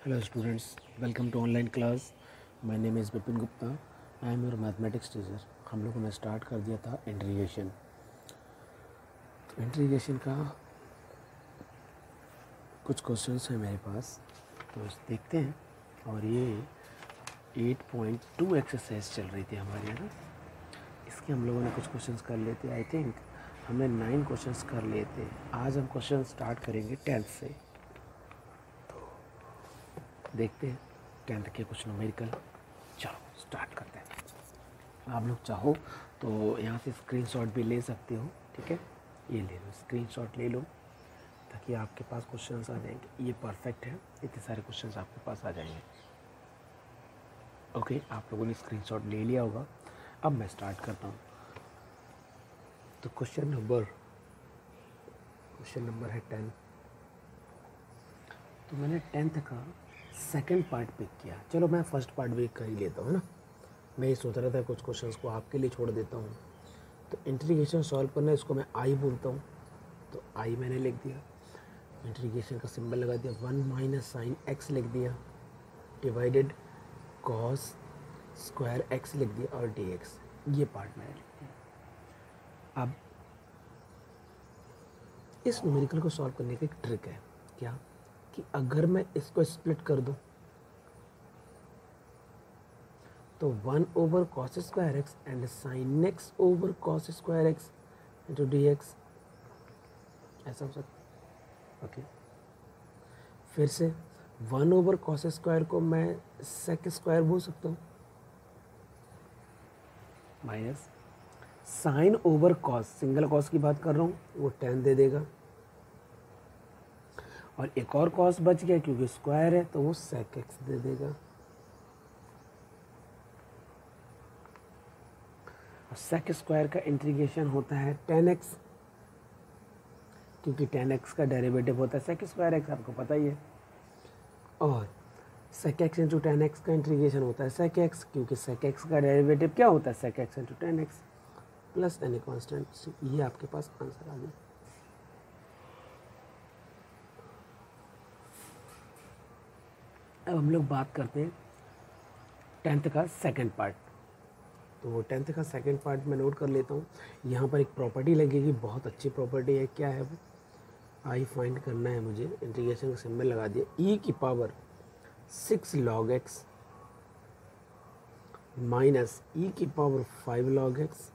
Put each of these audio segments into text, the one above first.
Hello students, welcome to online class. My name is Bipin Gupta. I am your mathematics teacher. हम लोगों ने start कर दिया था इंटीग्रेशन। तो इंटीग्रेशन का कुछ क्वेश्चंस हैं मेरे पास, तो देखते हैं। और ये 8.2 एक्सरसाइज चल रही थी हमारी, है ना। इसके हम लोगों ने कुछ क्वेश्चंस कर लिए थे। आई थिंक हमने 9 क्वेश्चंस कर लिए थे। आज हम क्वेश्चन स्टार्ट करेंगे 10th से। देखते हैं 10th के कुछ न्यूमेरिकल। चलो स्टार्ट करते हैं। आप लोग चाहो तो यहाँ से स्क्रीनशॉट भी ले सकते हो, ठीक है। ये ले लो, स्क्रीनशॉट ले लो ताकि आपके पास क्वेश्चंस आ जाएंगे। ये परफेक्ट है, इतने सारे क्वेश्चंस आपके पास आ जाएंगे। ओके, आप लोगों ने स्क्रीनशॉट ले लिया होगा। अब मैं स्टार्ट करता हूँ। तो क्वेश्चन नंबर है 10। तो मैंने 10th का सेकंड पार्ट पिक किया। चलो मैं फर्स्ट पार्ट भी कर ही लेता हूँ ना। मैं ये सोच रहा था कुछ क्वेश्चंस को आपके लिए छोड़ देता हूँ। तो इंटीग्रेशन सॉल्व करना, इसको मैं आई बोलता हूँ। तो आई मैंने लिख दिया, इंटीग्रेशन का सिंबल लगा दिया, 1 माइनस साइन एक्स लिख दिया, डिवाइडेड कॉस स्क्वायर एक्स लिख दिया और डी एक्स। ये पार्ट मैंने लिख दिया। अब इस न्यूमेरिकल को सॉल्व करने की एक ट्रिक है। क्या कि अगर मैं इसको स्प्लिट कर दूं तो 1 over cos square x and sine x over cos square x into D x, ऐसा हो सकता है। ओके, फिर से 1 ओवर कॉस स्क्वायर को मैं सेक स्क्वायर बोल सकता हूँ, minus sine over cos, single cos की बात कर रहा हूँ, वो 10 दे देगा। और एक और कॉस बच गया क्योंकि स्क्वायर है, तो वो सेक एक्स दे देगा। और सेक स्क्वायर का इंटीग्रेशन होता है 10x, क्योंकि 10x का डेरिवेटिव होता है सेक स्क्वायर एक्स, आपको पता ही है। और सेक एक्स इंटू 10x का इंटीग्रेशन होता है सेक एक्स, क्योंकि सेक एक्स का डेरिवेटिव क्या होता है, sec x into 10x plus any constant. ये आपके पास आंसर आ गया। अब हम लोग बात करते हैं 10th का सेकंड पार्ट। तो 10th का सेकंड पार्ट मैं नोट कर लेता हूँ। यहाँ पर एक प्रॉपर्टी लगेगी, बहुत अच्छी प्रॉपर्टी है। क्या है वो? आई फाइंड करना है मुझे। इंटीग्रेशन का सिंबल लगा दिया, ई की power 6 log x minus e की पावर 5 log x,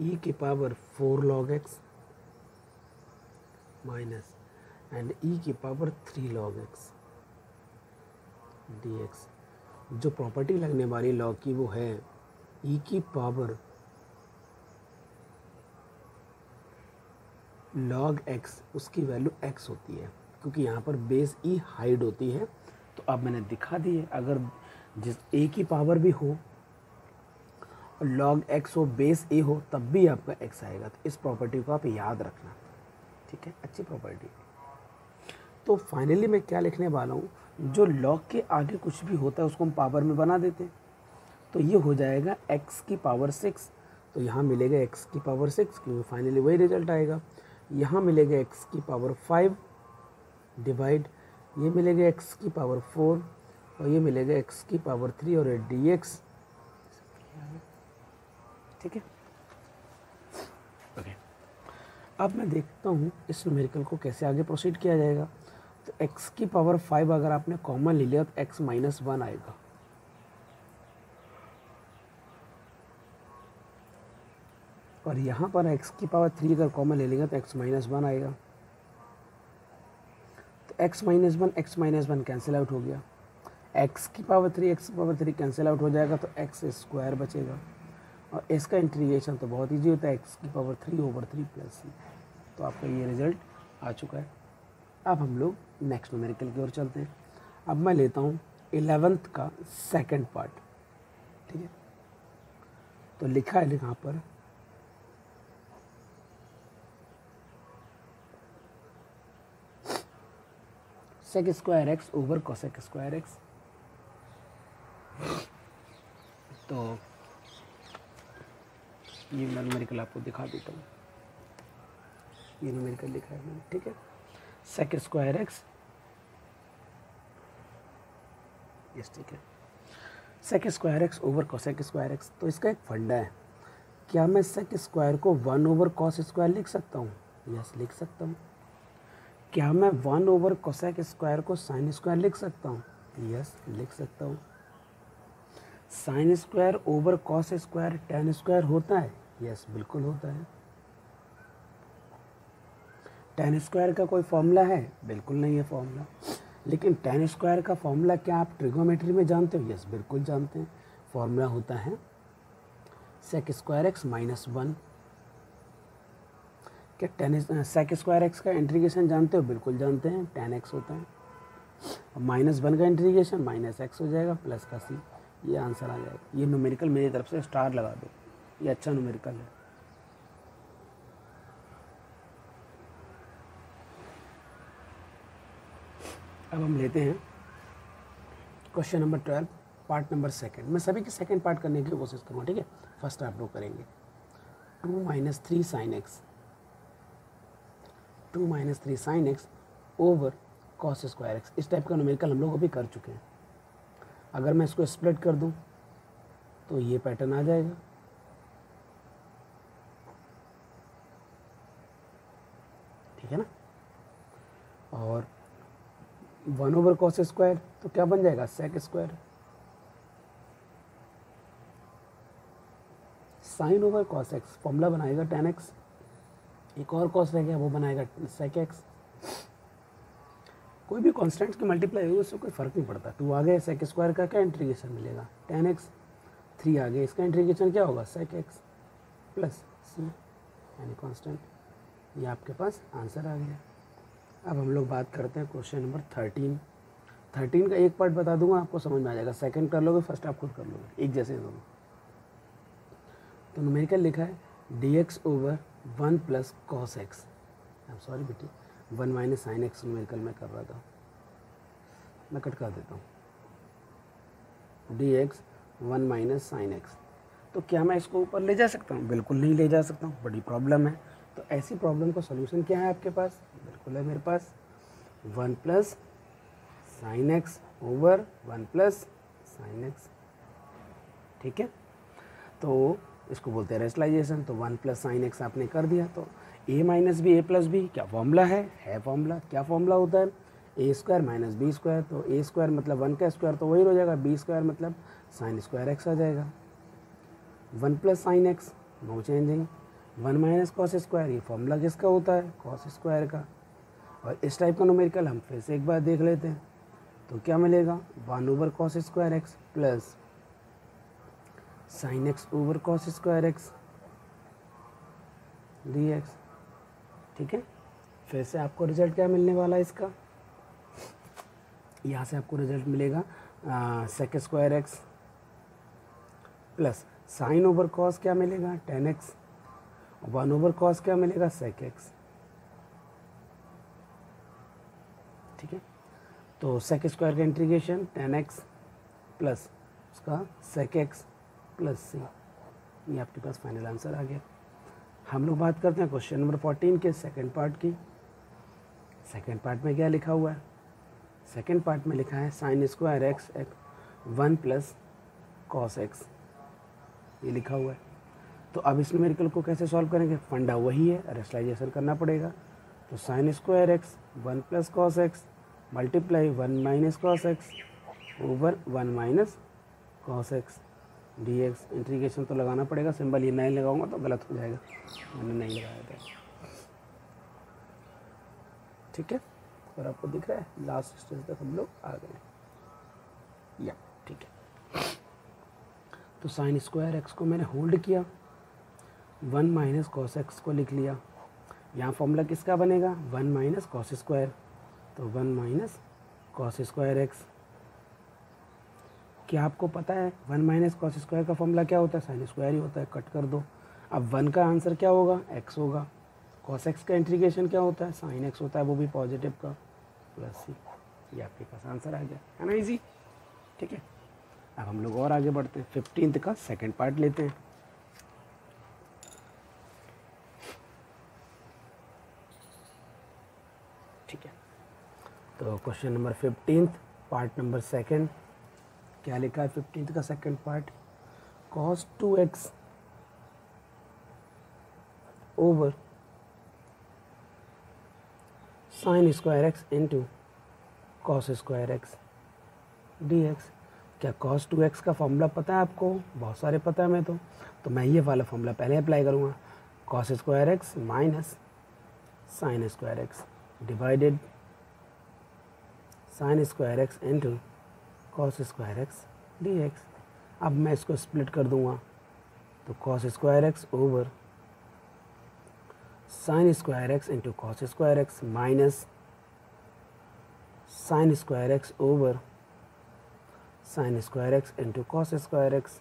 ई की power 4 log x minus and e की पावर 3 log x dx। जो प्रॉपर्टी लगने वाली लॉग की वो है ई की पावर log x, उसकी वैल्यू x होती है, क्योंकि यहाँ पर बेस ई हाइड होती है। तो अब मैंने दिखा दी है, अगर जिस ए की पावर भी हो और log x हो, बेस ए हो, तब भी आपका x आएगा। तो इस प्रॉपर्टी को आप याद रखना, ठीक है। अच्छी प्रॉपर्टी। तो फाइनली मैं क्या लिखने वाला हूँ, जो लॉग के आगे कुछ भी होता है उसको हम पावर में बना देते हैं। तो ये हो जाएगा x की पावर 6। तो यहाँ मिलेगा x की पावर 6, क्योंकि फाइनली वही रिजल्ट आएगा। यहाँ मिलेगा x की पावर 5 डिवाइड, ये मिलेगा x की पावर 4 और ये मिलेगा x की पावर 3 और dx, ठीक है। ओके, अब मैं देखता हूँ इस न्यूमेरिकल को कैसे आगे प्रोसीड किया जाएगा। तो x की पावर 5 अगर आपने कॉमन ले लिया तो x माइनस 1 आएगा। और यहाँ पर x की पावर 3 अगर कॉमन ले लेंगे तो x माइनस 1 आएगा। तो x माइनस 1 कैंसिल आउट हो गया। x की पावर 3 कैंसिल आउट हो जाएगा, तो x स्क्वायर बचेगा। और इसका इंटीग्रेशन तो बहुत ईजी होता है, x की पावर 3 ओवर 3 प्लस c। तो आपका ये रिजल्ट आ चुका है। अब हम लोग नेक्स्ट न्यूमेरिकल की ओर चलते हैं। अब मैं लेता हूँ 11th का सेकंड पार्ट, ठीक है। तो लिखा है यहाँ पर sec square x over cosec square x. तो ये न्यूमेरिकल आपको दिखा देता हूँ। ये न्यूमेरिकल लिखा है मैंने, ठीक है। सेक स्क्वायर एक्स, यस ठीक है, sec square x over cosec square x. तो इसका एक फंडा है, क्या मैं सेक स्क्वायर को 1 ओवर कॉस स्क्वायर लिख सकता हूँ? यस लिख सकता हूँ। क्या मैं 1 ओवर कोसेक स्क्वायर को साइन स्क्वायर लिख सकता हूँ? यस लिख सकता हूँ। Sine square over cos square tan square होता है? यस बिल्कुल होता है। tan स्क्वायर का कोई फॉर्मूला है? बिल्कुल नहीं है फॉर्मूला। लेकिन tan स्क्वायर का फॉर्मूला क्या आप ट्रिगोमेट्री में जानते हो? यस बिल्कुल जानते हैं। फॉर्मूला होता है सेक स्क्वायर एक्स माइनस 1। क्या सेक स्क्वायर एक्स का इंटीग्रेशन जानते हो? बिल्कुल जानते हैं, tan एक्स होता है। -1 का इंटीग्रेशन -x हो जाएगा प्लस का c, ये आंसर आ जाएगा। ये न्यूमेरिकल मेरी तरफ से स्टार लगा दो, ये अच्छा न्यूमेरिकल है। अब हम लेते हैं क्वेश्चन नंबर 12 पार्ट नंबर 2। मैं सभी के सेकंड पार्ट करने की कोशिश करूँगा, ठीक है। फर्स्ट आप लोग करेंगे 2 - 3 sin x, 2 - 3 sin x over cos square x. इस टाइप का न्यूमेरिकल हम लोग अभी कर चुके हैं। अगर मैं इसको स्प्लिट कर दूं तो ये पैटर्न आ जाएगा, ठीक है ना। और 1 ओवर कॉस स्क्वायर तो क्या बन जाएगा? Sec square. Sine over cos x formula बनाएगा tan एक्स, एक और कॉस रह गया वो बनाएगा सेक एक्स। कोई भी कॉन्स्टेंट्स की मल्टीप्लाई होगी उससे कोई फर्क नहीं पड़ता। 2 आ गए, सेक स्क्वायर का क्या इंटीग्रेशन मिलेगा? tan x. 3 आ गए, इसका इंटीग्रेशन क्या होगा? सेक एक्स प्लस सी यानी कांस्टेंट। ये आपके पास आंसर आ गया। अब हम लोग बात करते हैं क्वेश्चन नंबर 13। 13 का एक पार्ट बता दूंगा, आपको समझ में आ जाएगा। सेकंड कर लोगे, फर्स्ट आप खुद कर लोगे, एक जैसे दोनों। तो न्यूमेरिकल लिखा है dx over 1 plus cos x. I am sorry बेटी, 1 माइनस साइन एक्स न्यूमेरिकल में कर रहा था, मैं कट कर देता हूँ। dx 1 minus sine x. तो क्या मैं इसको ऊपर ले जा सकता हूँ? बिल्कुल नहीं ले जा सकता हूँ, बड़ी प्रॉब्लम है। तो ऐसी प्रॉब्लम का सॉल्यूशन क्या है आपके पास? बिल्कुल है मेरे पास 1 plus sine x over 1 plus sine x, ठीक है। तो इसको बोलते हैं रेशनलाइजेशन। तो 1 प्लस साइन एक्स आपने कर दिया, तो a minus b a plus b क्या फॉर्मूला है फॉर्मूला। क्या फॉर्मूला होता है? A square minus b square. तो ए स्क्वायर मतलब 1 का स्क्वायर तो वही हो जाएगा, बी स्क्वायर मतलब साइन स्क्वायर एक्स आ जाएगा। 1 plus sine x no changing, 1 minus cos square, ये फॉर्मूला किसका होता है? कॉस स्क्वायर का। और इस टाइप का न्यूमेरिकल हम फिर से एक बार देख लेते हैं। तो क्या मिलेगा? 1 over cos square x plus sine x over cos square x d x, ठीक है। फिर से आपको रिजल्ट क्या मिलने वाला है इसका? यहाँ से आपको रिजल्ट मिलेगा sec square x plus sine over cos क्या मिलेगा? tan x. 1 ओवर कॉस क्या मिलेगा? सेक एक्स, ठीक है। तो सेक स्क्वायर का इंटीग्रेशन tan एक्स प्लस उसका सेक एक्स प्लस सी, ये आपके पास फाइनल आंसर आ गया। हम लोग बात करते हैं क्वेश्चन नंबर 14 के सेकंड पार्ट की। सेकंड पार्ट में क्या लिखा हुआ है? सेकंड पार्ट में लिखा है sign square x 1 plus cos x, ये लिखा हुआ है। तो अब इस न्यूमेरिकल को कैसे सॉल्व करेंगे? फंडा वही है, रेशनलाइजेशन करना पड़ेगा। तो sign square x 1 plus cos x multiply 1 minus cos x over 1 minus cos x d x. Integration तो लगाना पड़ेगा, सिंबल ये नहीं लगाऊंगा तो गलत हो जाएगा, मैंने नहीं लगाया था, ठीक है। और आपको दिख रहा है लास्ट स्टेज तक हम लोग आ गए, या ठीक है। तो साइन स्क्वायर एक्स को मैंने होल्ड किया, 1 माइनस कॉस एक्स को लिख लिया। यहाँ फॉर्मूला किसका बनेगा? 1 माइनस कॉस स्क्वायर। तो 1 माइनस कॉस स्क्वायर एक्स। क्या आपको पता है 1 माइनस कॉस स्क्वायर का फॉर्मूला क्या होता है? साइन स्क्वायर ही होता है, कट कर दो। अब 1 का आंसर क्या होगा? x होगा। कॉस एक्स का इंटीग्रेशन क्या होता है? साइन एक्स होता है, वो भी पॉजिटिव का, प्लस सी। ये आपके पास आंसर आ गया, है ना, इजी, ठीक है। अब हम लोग और आगे बढ़ते हैं, 15th का सेकंड पार्ट लेते हैं। ठीक है। तो क्वेश्चन नंबर 15 पार्ट नंबर 2 क्या लिखा है 15 का second part, cos 2x over sin square x into cos square x dx। क्या cos 2x का फॉर्मूला पता है आपको? बहुत सारे पता है मैं तो मैं ये वाला फॉर्मूला पहले अप्लाई करूँगा, cos square x minus sin square x divided sin square x into cos square x dx। अब मैं इसको स्प्लिट कर दूंगा तो cos square x over sin square x into cos square x minus sin square x over sin square x into cos square x.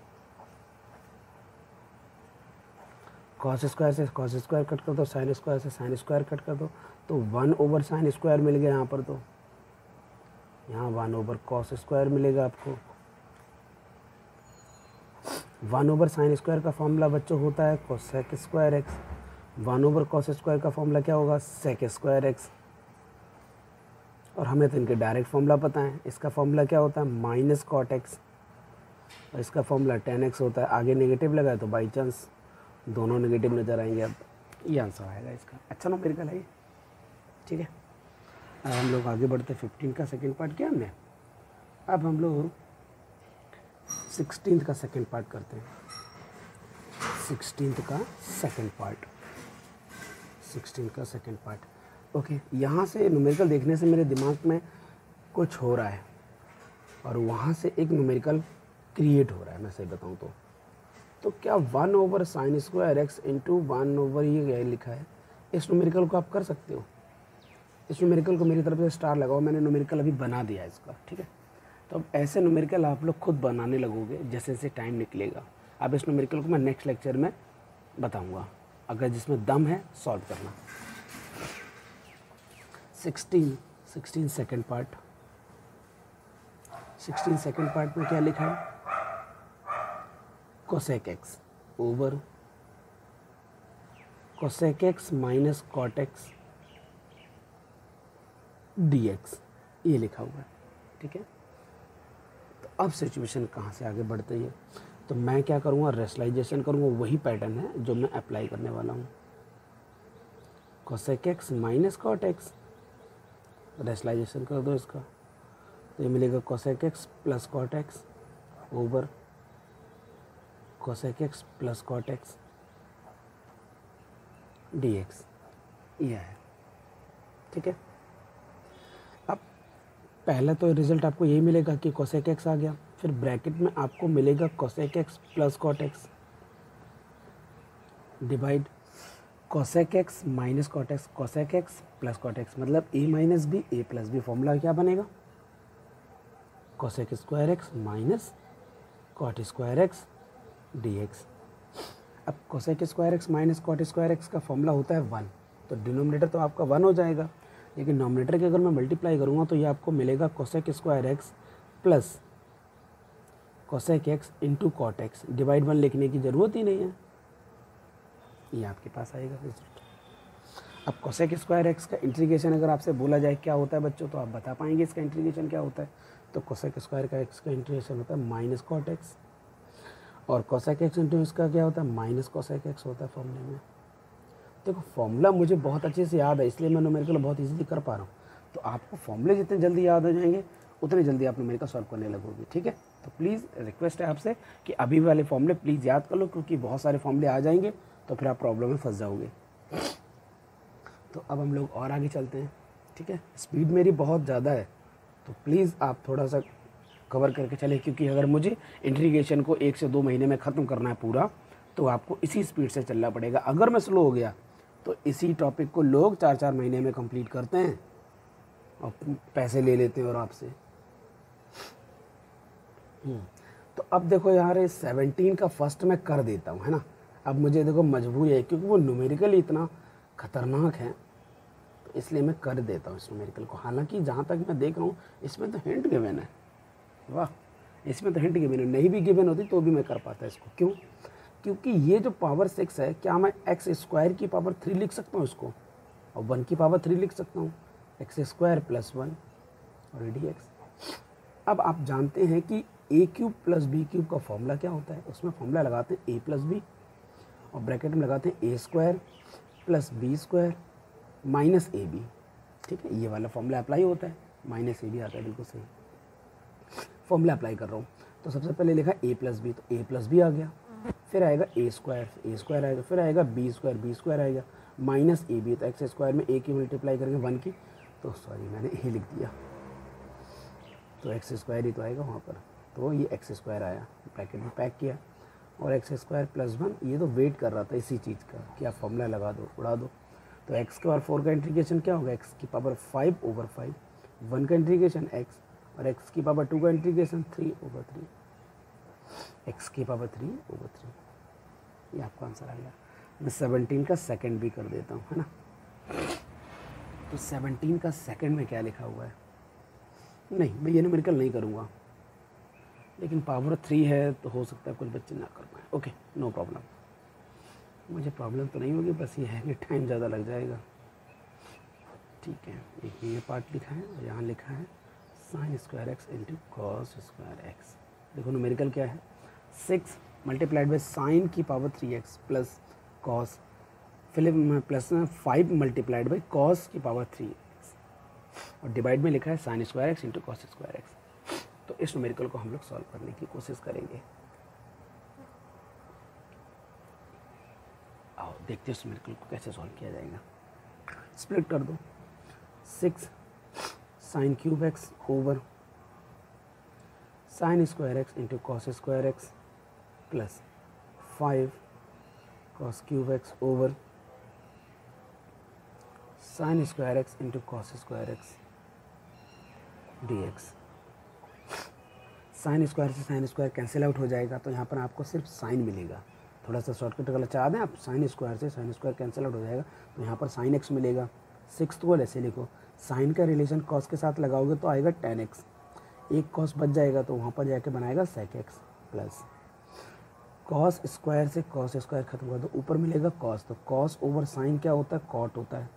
cos square से cos square cut कर दो, sin square से sin square cut कर दो, तो 1 over sin square मिल गया यहाँ पर, तो यहाँ 1 ओवर cos स्क्वायर मिलेगा आपको। 1 ओवर sin स्क्वायर का फॉर्मूला बच्चों होता है cosec square x, 1 over cos square का फॉर्मूला क्या होगा sec स्क्वायर एक्स। और हमें तो इनके डायरेक्ट फॉर्मूला पता है, इसका फॉर्मूला क्या होता है माइनस cot x और इसका फॉर्मूला tan x होता है। आगे नेगेटिव लगा है तो बाई चांस दोनों नेगेटिव नज़र आएंगे, अब ये आंसर आएगा इसका। अच्छा नंबरिकल है ये, ठीक है। अब हम लोग आगे बढ़ते 15 का सेकंड पार्ट किया हमने, अब हम लोग 16 का सेकंड पार्ट करते हैं। 16 का सेकंड पार्ट, 16 का सेकंड पार्ट। ओके, यहाँ से न्यूमेरिकल देखने से मेरे दिमाग में कुछ हो रहा है और वहाँ से एक न्यूमेरिकल क्रिएट हो रहा है, मैं सही बताऊँ तो क्या 1 over sign square x into 1 over ये लिखा है, इस न्यूमेरिकल को आप कर सकते हो। इस न्यूमेरिकल को मेरी तरफ से स्टार लगाओ, मैंने न्यूमेरिकल अभी बना दिया है इसका, ठीक है। तो अब ऐसे न्यूमेरिकल आप लोग खुद बनाने लगोगे जैसे जैसे टाइम निकलेगा। अब इस न्यूमेरिकल को मैं नेक्स्ट लेक्चर में बताऊंगा, अगर जिसमें दम है सॉल्व करना। 16 सेकंड पार्ट, 16 सेकंड पार्ट में क्या लिखा है cosec x over cosec x minus cot x d x, ये लिखा हुआ है, ठीक है। तो अब सिचुएशन कहाँ से आगे बढ़ती है, तो मैं क्या करूँगा रेशनलाइजेशन करूँगा, वही पैटर्न है जो मैं अप्लाई करने वाला हूँ। Cosec x minus cot x, rationalization कर दो इसका, तो ये मिलेगा cosec x plus cot x over cosec x plus cot x d x, ये है, ठीक है। अब पहले तो रिजल्ट आपको यही मिलेगा कि कोसेक एक्स आ गया, फिर ब्रैकेट में आपको मिलेगा cosec x plus cot x divide cosec x minus cot x, cosec x plus cot x मतलब a minus b, a plus b, formula क्या बनेगा cosec square x minus cot square x d x. अब cosec square x minus cot square x का formula होता है 1, तो denominator तो आपका 1 हो जाएगा, लेकिन नोमिनेटर के अगर मैं मल्टीप्लाई करूँगा तो ये आपको मिलेगा cosec square x plus cosec x into cot x, divide 1 लिखने की ज़रूरत ही नहीं है, ये आपके पास आएगा रिजल्ट। अब कोसेक स्क्वायर एक्स का इंटीग्रेशन अगर आपसे बोला जाए क्या होता है बच्चों, तो आप बता पाएंगे इसका इंटीग्रेशन क्या होता है। तो कोसेक स्क्वायर का एक्स का इंटीग्रेशन होता है माइनस कॉट एक्स, और कोसेक एक्स इंटू इसका क्या होता है माइनस कोसेक एक्स होता है फॉर्मूले में। देखो फॉर्मूला मुझे बहुत अच्छे से याद है, इसलिए मैं न्यूमेरिकल बहुत इजीली कर पा रहा हूँ। तो आपको फॉर्मूले जितने जल्दी याद हो जाएंगे उतने जल्दी आप न्यूमेरिकल सॉल्व करने लगोगे, ठीक है। तो प्लीज़ रिक्वेस्ट है आपसे कि अभी वाले फॉर्मूले प्लीज़ याद कर लो, क्योंकि बहुत सारे फॉर्मूले आ जाएंगे तो फिर आप प्रॉब्लम में फंस जाओगे। तो अब हम लोग और आगे चलते हैं, ठीक है। स्पीड मेरी बहुत ज़्यादा है तो प्लीज़ आप थोड़ा सा कवर करके चले, क्योंकि अगर मुझे इंटीग्रेशन को 1 से 2 महीने में ख़त्म करना है पूरा, तो आपको इसी स्पीड से चलना पड़ेगा। अगर मैं स्लो हो गया तो इसी टॉपिक को लोग 4-4 महीने में कंप्लीट करते हैं और पैसे ले लेते हैं और आपसे। तो अब देखो यार 17 का फर्स्ट मैं कर देता हूँ, है ना। अब मुझे देखो मजबूरी है, क्योंकि वो न्यूमेरिकल इतना ख़तरनाक है, तो इसलिए मैं कर देता हूँ इस न्यूमेरिकल को। हालांकि जहाँ तक मैं देख रहा हूँ इसमें तो हिंट गिवन है, वाह, इसमें तो हिंट गिवन है, नहीं भी गिवन होती तो भी मैं कर पाता इसको। क्यों? क्योंकि ये जो पावर 6 है, क्या मैं एक्स स्क्वायर की पावर 3 लिख सकता हूँ इसको, और 1 की पावर 3 लिख सकता हूँ। एक्स स्क्वायर प्लस 1 और डी एक्स। अब आप जानते हैं कि a cube plus b cube का फॉर्मूला क्या होता है, उसमें फॉर्मूला लगाते हैं ए प्लस बी और ब्रैकेट में लगाते हैं a square plus b square minus a b. ठीक है, ये वाला फॉर्मूला अप्लाई होता है, माइनस ए बी आता है, बिल्कुल सही फॉर्मूला अप्लाई कर रहा हूँ। तो सबसे पहले लिखा ए प्लस बी, तो ए प्लस बी आ गया, फिर आएगा ए स्क्वायर आएगा, फिर आएगा बी स्क्वायर आएगा, माइनस ए बी, तो एक्स स्क्वायर में ए की मल्टीप्लाई करेंगे 1 की, तो सॉरी मैंने ए लिख दिया, तो एक्स स्क्वायर ही तो आएगा वहाँ पर, तो ये एक्स स्क्वायर आया, ब्रैकेट में पैक किया, और एक्स स्क्वायर प्लस 1, ये तो वेट कर रहा था इसी चीज़ का कि आप फॉर्मूला लगा दो, उड़ा दो। तो एक्स के पावर 4 का इंटीग्रेशन क्या होगा, एक्स की पावर 5/5, 1 का इंटीग्रेशन एक्स, और एक्स की पावर 2 का इंटीग्रेशन 3/3, एक्स की पावर 3/3, ये आपका आंसर आ गया। मैं 17 का सेकंड भी कर देता हूँ, है ना। तो 17 का सेकंड में क्या लिखा हुआ है, नहीं मैं ये न्यूमेरिकल नहीं करूँगा, लेकिन पावर 3 है तो हो सकता है कुछ बच्चे ना कर पाए। ओके, नो प्रॉब्लम, मुझे प्रॉब्लम तो नहीं होगी, बस ये है कि टाइम ज़्यादा लग जाएगा। ठीक है, एक ये पार्ट लिखा है और यहाँ लिखा है sign square x into cos square x. देखो न्यूमेरिकल क्या है, 6 मल्टीप्लाइड बाई साइन की पावर 3x प्लस कॉस, फिर प्लस 5 मल्टीप्लाइड बाई कॉस की पावर 3x, और डिवाइड में लिखा है sign square x into cos square x. तो इस न्यूमेरिकल को हम लोग सॉल्व करने की कोशिश करेंगे। आओ देखते हैं इस न्यूमेरिकल को कैसे सॉल्व किया जाएगा। स्प्लिट कर दो, 6 sine cube x over sign square x into cos square x plus 5 cos cube x over sign square x into cos square x d x. Sine square से साइन स्क्वायर कैंसिल आउट हो जाएगा, तो यहाँ पर आपको सिर्फ sign मिलेगा। थोड़ा सा शॉर्टकट अगर चाह दें आप, साइन स्क्वायर से साइन स्क्वायर कैंसिल आउट हो जाएगा, तो यहाँ पर साइन एक्स मिलेगा। 6 को ऐसे लिखो, साइन का रिलेशन कॉस के साथ लगाओगे तो आएगा tan x, एक कॉस बच जाएगा तो वहाँ पर जाके बनाएगा sec x plus cos square से कॉस स्क्वायर खत्म हुआ तो ऊपर मिलेगा कॉस, तो कॉस ओवर साइन क्या होता है, कॉट होता है,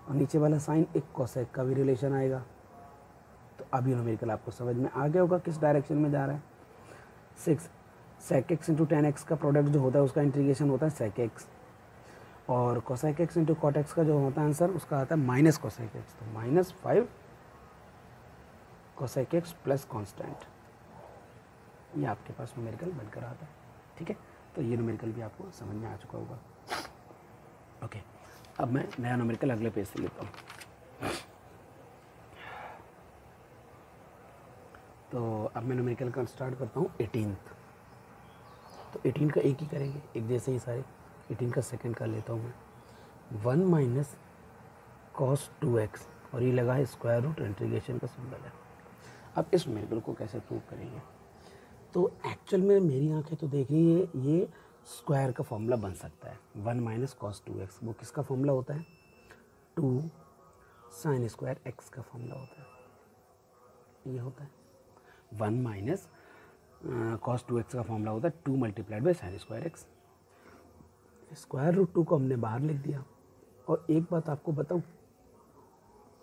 और नीचे वाला साइन एक कोसेक का भी रिलेशन आएगा। तो अब ये न्यूमेरिकल आपको समझ में आ गया होगा किस डायरेक्शन में जा रहा है। 6 sec x into tan x का प्रोडक्ट जो होता है उसका इंटीग्रेशन होता है sec x, और cosec x into cot x का जो होता है आंसर उसका आता है माइनस cosec x, तो -5 cosec x प्लस कॉन्स्टेंट, ये आपके पास न्यूमेरिकल बनकर आता है। ठीक है, तो ये न्यूमेरिकल भी आपको समझ में आ चुका होगा। ओके, अब मैं नया न्यूमेरिकल अगले पेज से लेता हूँ। तो अब मैं न्यूमेरिकल का स्टार्ट करता हूँ 18th। तो 18 का एक ही करेंगे, एक जैसे ही सारे। 18 का सेकंड कर लेता हूँ मैं, 1 माइनस कॉस 2x, और ये लगा है स्क्वायर रूट, इंटीग्रेशन का सिंबल है। अब इस न्यूमेरिकल को कैसे प्रूव करेंगे, तो एक्चुअल में मेरी आंखें तो देख रही है ये स्क्वायर का फॉर्मूला बन सकता है। 1 माइनस कॉस 2x, वो किसका फॉर्मूला होता है, 2 साइन स्क्वायर एक्स का फॉर्मूला होता है, ये होता है। 1 माइनस कॉस 2x का फॉर्मूला होता है 2 multiplied by sine square x. Square root 2 को हमने बाहर लिख दिया। और एक बात आपको बताऊँ,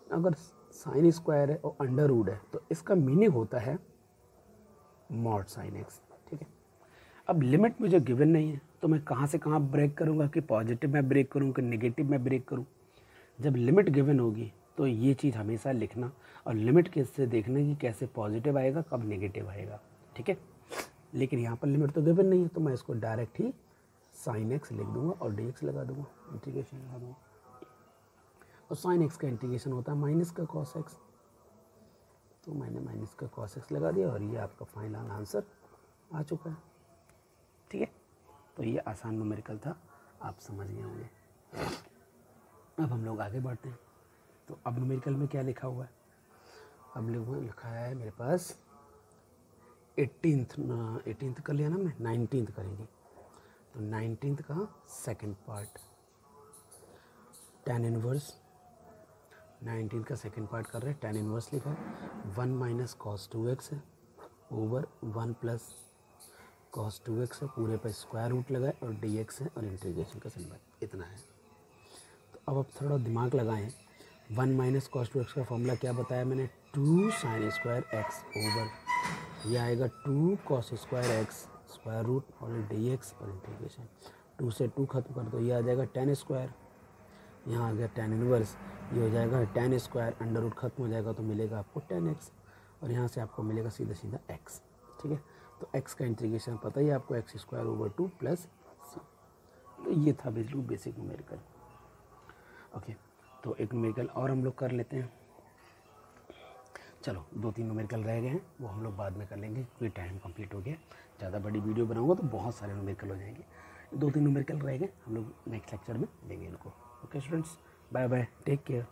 अगर साइन स्क्वायर है और अंडर रूट है तो इसका मीनिंग होता है मॉड साइन एक्स। ठीक है, अब लिमिट मुझे गिवन नहीं है तो मैं कहाँ से कहाँ ब्रेक करूँगा, कि पॉजिटिव में ब्रेक करूँ कि नेगेटिव में ब्रेक करूँ। जब लिमिट गिवन होगी तो ये चीज़ हमेशा लिखना, और लिमिट कैसे देखना कि कैसे पॉजिटिव आएगा कब नेगेटिव आएगा। ठीक है, लेकिन यहाँ पर लिमिट तो गिवन नहीं है, तो मैं इसको डायरेक्ट ही साइन एक्स लिख दूंगा और डी एक्स लगा दूंगा, इंटीग्रेशन लगा दूंगा। और साइन एक्स का इंटीग्रेशन होता है माइनस का कॉस एक्स, तो मैंने माइनस का कॉस एक्स लगा दिया, और ये आपका फाइनल आंसर आ चुका है। ठीक है, तो ये आसान न्यूमेरिकल था, आप समझ गए होंगे। अब हम लोग आगे बढ़ते हैं। तो अब न्यूमेरिकल में क्या लिखा हुआ है, अब लिखा है मेरे पास 18th कर लिया ना, मैं 19th करेंगे। तो 19th का सेकंड पार्ट, tan इनवर्स 19 का सेकंड पार्ट कर रहे हैं, tan इनवर्स लिखा है 1 माइनस कॉस 2x है ओवर 1 प्लस कॉस 2x है, पूरे पर स्क्वायर रूट लगाए और dx है और इंटीग्रेशन का सिंबल इतना है। तो अब थोड़ा दिमाग लगाएं, 1 माइनस कॉस टू एक्स का फॉर्मूला क्या बताया मैंने, 2 साइन स्क्वायर एक्स ओवर, यह आएगा 2 cos square x square root और डी एक्स और इंटीग्रेशन 2 से 2 खत्म कर दो, ये आ जाएगा tan स्क्वायर, यहाँ आ गया tan इनवर्स, ये हो जाएगा tan स्क्वायर, अंडर रूट खत्म हो जाएगा तो मिलेगा आपको tan x और यहाँ से आपको मिलेगा सीधा सीधा x। ठीक है, तो x का इंटीग्रेशन पता ही आपको x square over 2 plus c। तो ये था बिल्कुल बेसिक न्यूमेरिकल। ओके, तो एक न्यूमेरिकल और हम लोग कर लेते हैं। चलो 2-3 न्यूमेरिकल रह गए हैं, वो हम लोग बाद में कर लेंगे क्योंकि टाइम कंप्लीट हो गया। ज़्यादा बड़ी वीडियो बनाऊंगा तो बहुत सारे न्यूमेरिकल हो जाएंगे। 2-3 न्यूमेरिकल रह गए, हम लोग नेक्स्ट लेक्चर में लेंगे इनको। Okay students, bye bye, take care.